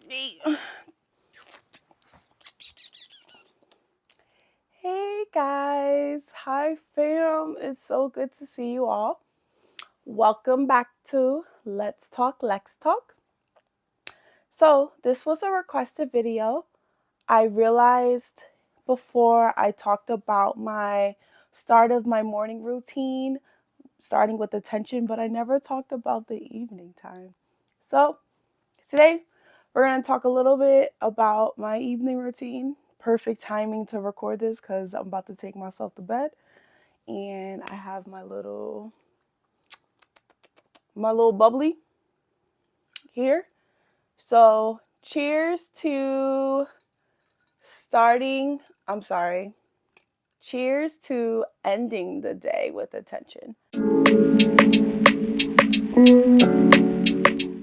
Hey guys, hi fam. It's so good to see you all. Welcome back to Let's Talk, Lex Talk. So, this was a requested video. I realized before I talked about my start of my morning routine, starting with attention, but I never talked about the evening time. So, today we're going to talk a little bit about my evening routine. Perfect timing to record this because I'm about to take myself to bed. And I have my little bubbly here. So cheers to cheers to ending the day with attention.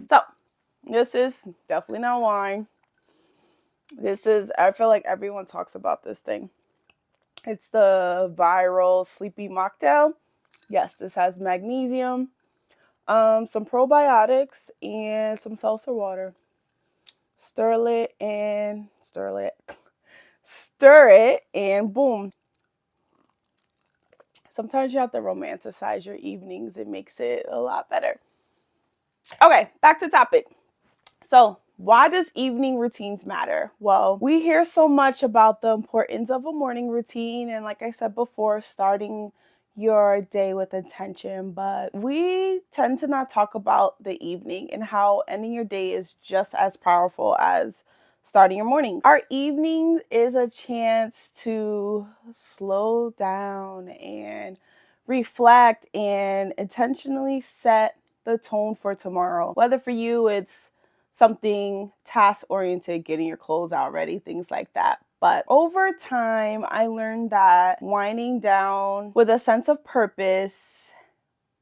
So this is definitely not wine. I feel like everyone talks about this thing. It's the viral sleepy mocktail. Yes, this has magnesium, some probiotics, and some seltzer water. Stir it, and boom. Sometimes you have to romanticize your evenings. It makes it a lot better. Okay, back to topic. So, why does evening routines matter? Well, we hear so much about the importance of a morning routine, and like I said before, starting your day with intention, but we tend to not talk about the evening and how ending your day is just as powerful as starting your morning. Our evening is a chance to slow down and reflect and intentionally set the tone for tomorrow. Whether for you it's something task oriented, getting your clothes out ready, things like that. But over time, I learned that winding down with a sense of purpose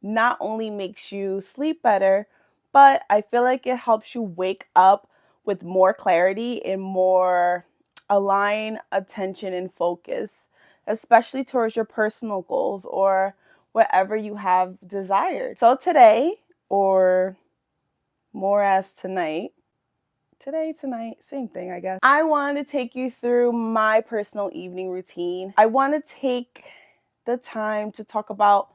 not only makes you sleep better, but I feel like it helps you wake up with more clarity and more aligned attention and focus, especially towards your personal goals or whatever you have desired. So today, or more as tonight, tonight, same thing, I guess. I want to take you through my personal evening routine. I want to take the time to talk about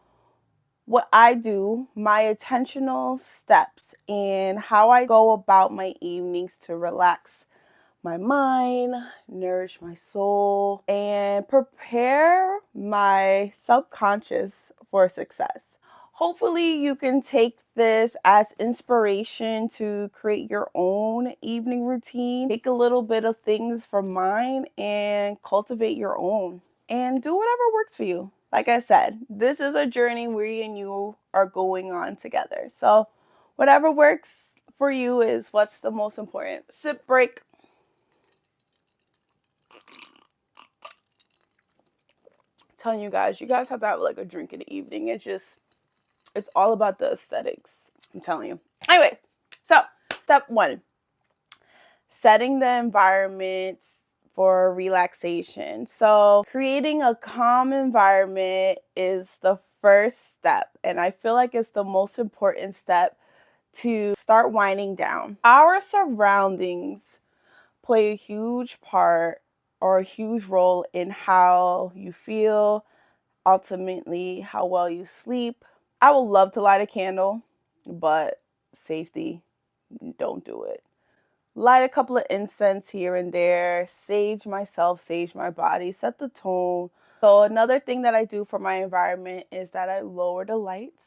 what I do, my intentional steps, and how I go about my evenings to relax my mind, nourish my soul, and prepare my subconscious for success. Hopefully, you can take this as inspiration to create your own evening routine. Take a little bit of things from mine and cultivate your own. And do whatever works for you. Like I said, this is a journey we and you are going on together. So, whatever works for you is what's the most important. Sip break. Telling you guys have to have like a drink in the evening. It's all about the aesthetics. I'm telling you. Anyway, so step 1, setting the environment for relaxation. So creating a calm environment is the first step, and I feel like it's the most important step to start winding down. Our surroundings play a huge part or a huge role in how you feel, ultimately how well you sleep. I would love to light a candle, but safety, don't do it. Light a couple of incense here and there, sage myself, sage my body, set the tone. So another thing that I do for my environment is that I lower the lights.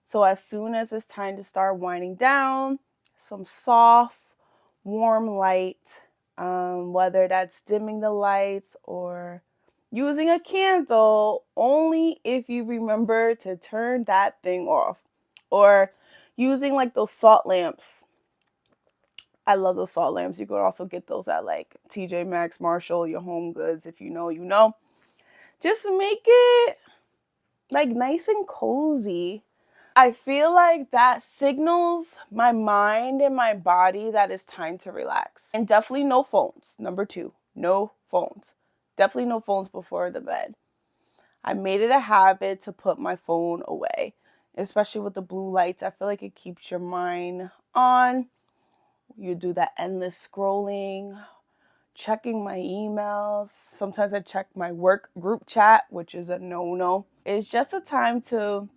So as soon as it's time to start winding down, some soft, warm light, whether that's dimming the lights or using a candle, only if you remember to turn that thing off. Or using like those salt lamps. I love those salt lamps. You could also get those at like TJ Maxx, Marshall, your Home Goods. If you know, you know. Just make it like nice and cozy. I feel like that signals my mind and my body that it's time to relax. And definitely no phones. Number 2, no phones. Definitely no phones before the bed. I made it a habit to put my phone away, especially with the blue lights. I feel like it keeps your mind on. You do that endless scrolling, checking my emails. Sometimes I check my work group chat, which is a no-no. It's just a time to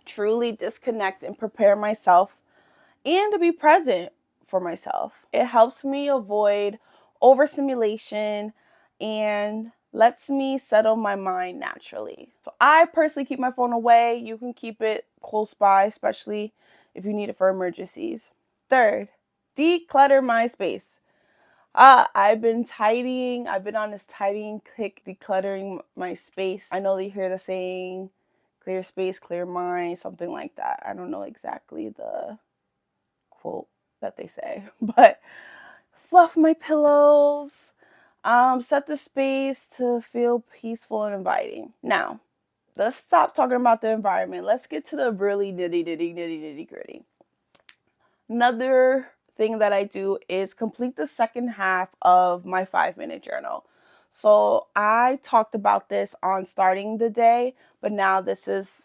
truly disconnect and prepare myself and to be present for myself. It helps me avoid overstimulation and lets me settle my mind naturally. So I personally keep my phone away. You can keep it close by, especially if you need it for emergencies. Third, declutter my space. I've been tidying. I've been on this tidying kick, decluttering my space. I know that you hear the saying, clear space, clear mind, something like that. I don't know exactly the quote that they say, but fluff my pillows, set the space to feel peaceful and inviting. Now, let's stop talking about the environment. Let's get to the really nitty gritty. Another thing that I do is complete the second half of my 5-minute journal. So I talked about this on starting the day, but now this is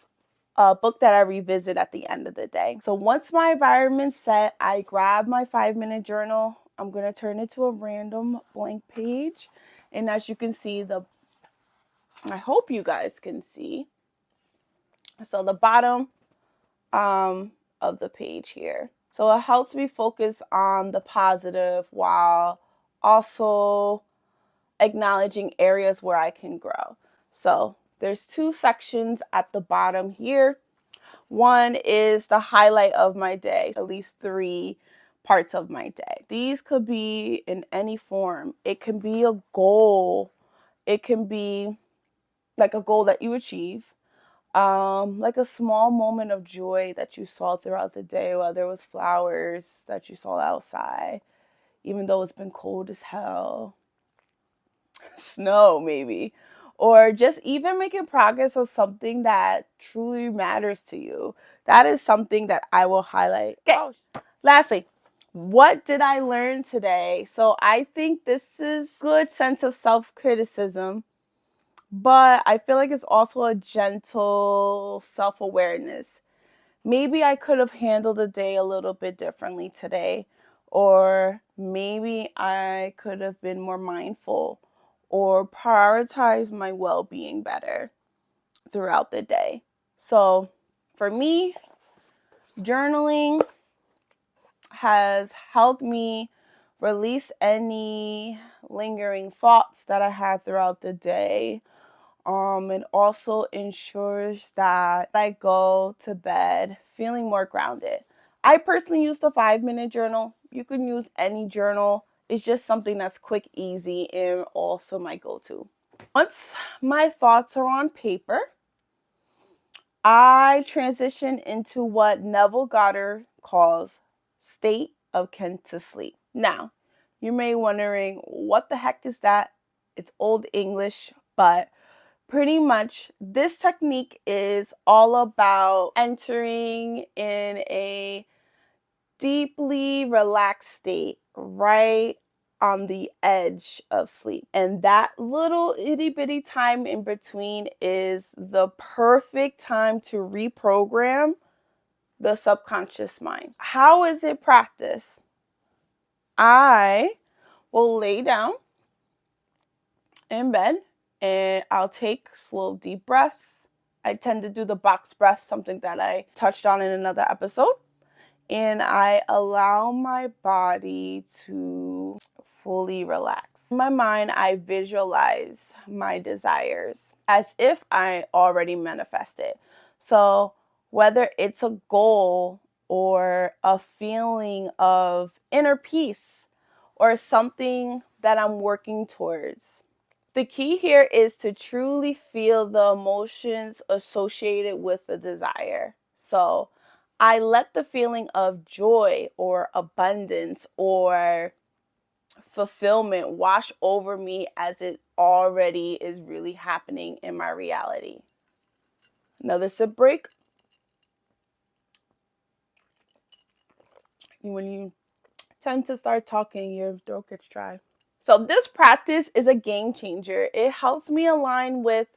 a book that I revisit at the end of the day. So once my environment's set, I grab my 5-minute journal. I'm going to turn it to a random blank page. And as you can see, I hope you guys can see. So the bottom of the page here. So it helps me focus on the positive while also acknowledging areas where I can grow. So there's 2 sections at the bottom here. One is the highlight of my day, at least 3 parts of my day. These could be in any form. It can be a goal. It can be like a goal that you achieve. Like a small moment of joy that you saw throughout the day, whether it was flowers that you saw outside, even though it's been cold as hell, snow maybe, or just even making progress on something that truly matters to you. That is something that I will highlight. Okay, lastly, what did I learn today? So I think this is a good sense of self-criticism, but I feel like it's also a gentle self-awareness. Maybe I could have handled the day a little bit differently today, or maybe I could have been more mindful or prioritize my well-being better throughout the day. So for me, journaling has helped me release any lingering thoughts that I had throughout the day. It also ensures that I go to bed feeling more grounded. I personally use the 5-minute journal. You can use any journal. It's just something that's quick, easy, and also my go-to. Once my thoughts are on paper, I transition into what Neville Goddard calls state of Kent to sleep. Now, you may be wondering, what the heck is that? It's old English, but pretty much this technique is all about entering in a deeply relaxed state right on the edge of sleep. And that little itty bitty time in between is the perfect time to reprogram the subconscious mind. How is it practiced? I will lay down in bed and I'll take slow, deep breaths. I tend to do the box breath, something that I touched on in another episode. And I allow my body to fully relax. In my mind, I visualize my desires as if I already manifested. So whether it's a goal or a feeling of inner peace or something that I'm working towards, the key here is to truly feel the emotions associated with the desire. So I let the feeling of joy or abundance or fulfillment wash over me as it already is really happening in my reality. Another sip break. When you tend to start talking, your throat gets dry. So this practice is a game changer. It helps me align with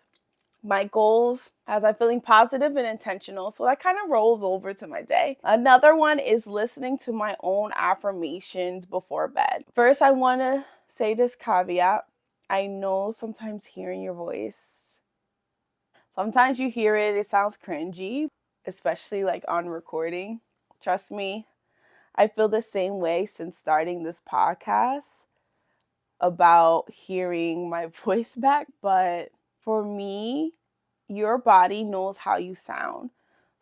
my goals as I'm feeling positive and intentional. So that kind of rolls over to my day. Another one is listening to my own affirmations before bed. First, I want to say this caveat. I know sometimes hearing your voice, sometimes you hear it, it sounds cringy, especially like on recording. Trust me, I feel the same way since starting this podcast about hearing my voice back. But for me, your body knows how you sound.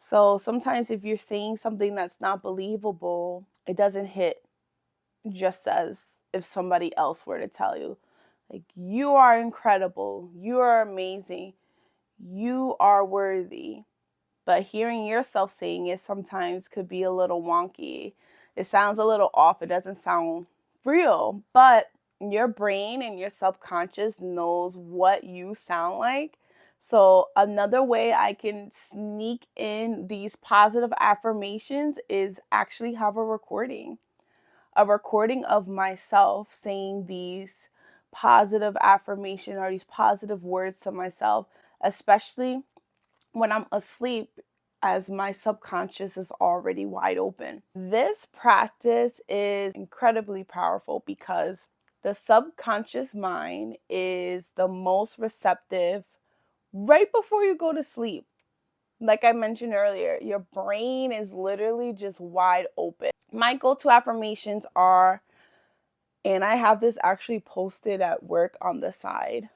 So sometimes if you're saying something that's not believable, it doesn't hit just as if somebody else were to tell you. Like, you are incredible, you are amazing, you are worthy. But hearing yourself saying it sometimes could be a little wonky. It sounds a little off. It doesn't sound real. But your brain and your subconscious knows what you sound like. So another way I can sneak in these positive affirmations is actually have a recording of myself saying these positive affirmation or these positive words to myself, especially when I'm asleep, as my subconscious is already wide open. This practice is incredibly powerful because the subconscious mind is the most receptive right before you go to sleep. Like I mentioned earlier, your brain is literally just wide open. My go-to affirmations are, and I have this actually posted at work on the side.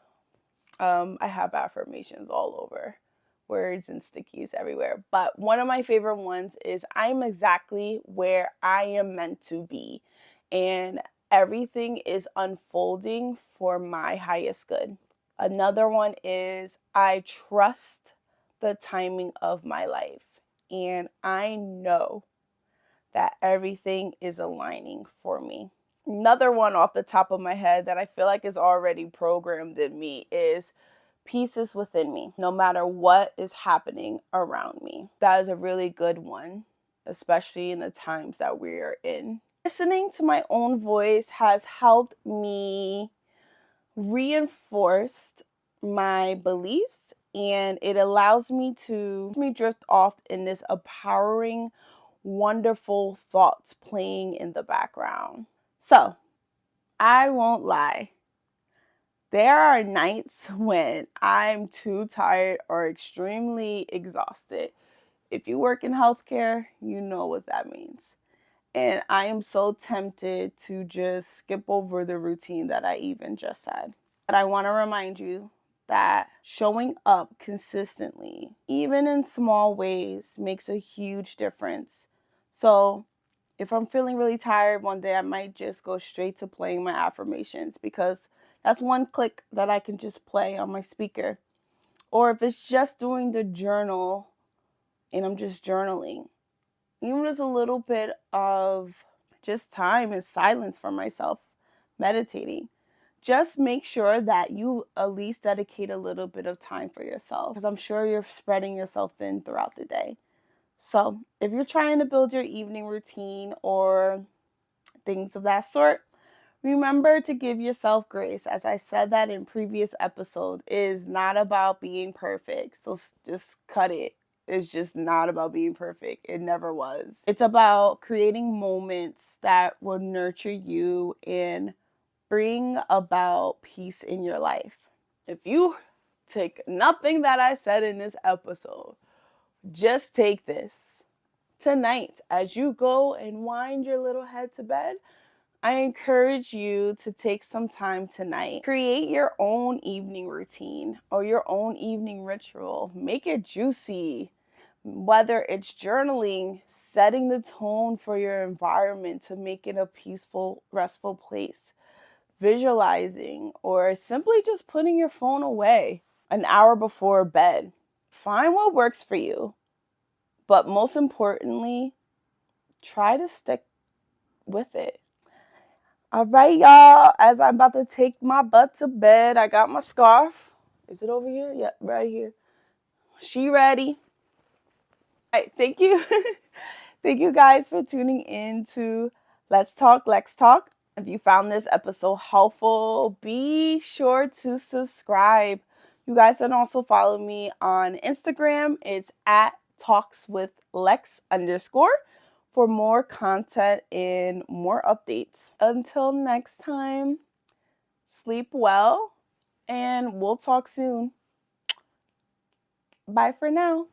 I have affirmations all over, words and stickies everywhere. But one of my favorite ones is, I'm exactly where I am meant to be. And everything is unfolding for my highest good. Another one is, I trust the timing of my life. And I know that everything is aligning for me. Another one off the top of my head that I feel like is already programmed in me is, peace is within me, no matter what is happening around me. That is a really good one, especially in the times that we're in. Listening to my own voice has helped me reinforce my beliefs, and it allows me to drift off in this empowering, wonderful thoughts playing in the background. So, I won't lie. There are nights when I'm too tired or extremely exhausted. If you work in healthcare, you know what that means. And I am so tempted to just skip over the routine that I even just said. But I want to remind you that showing up consistently, even in small ways, makes a huge difference. So if I'm feeling really tired one day, I might just go straight to playing my affirmations, because that's one click that I can just play on my speaker. Or if it's just doing the journal and I'm just journaling, even just a little bit of just time and silence for myself, meditating. Just make sure that you at least dedicate a little bit of time for yourself, because I'm sure you're spreading yourself thin throughout the day. So if you're trying to build your evening routine or things of that sort, remember to give yourself grace. As I said that in previous episode, it is not about being perfect. So just cut it. It's just not about being perfect. It never was. It's about creating moments that will nurture you and bring about peace in your life. If you take nothing that I said in this episode, just take this. Tonight, as you go and wind your little head to bed, I encourage you to take some time tonight. Create your own evening routine or your own evening ritual. Make it juicy. Whether it's journaling, setting the tone for your environment to make it a peaceful, restful place, visualizing, or simply just putting your phone away an hour before bed. Find what works for you. But most importantly, try to stick with it. All right, y'all. As I'm about to take my butt to bed, I got my scarf. Is it over here? Yep, right here. She ready. All right, thank you. Thank you guys for tuning in to Let's Talk, Lex Talk. If you found this episode helpful, be sure to subscribe. You guys can also follow me on Instagram. It's at talkswithlex_ for more content and more updates. Until next time, sleep well, and we'll talk soon. Bye for now.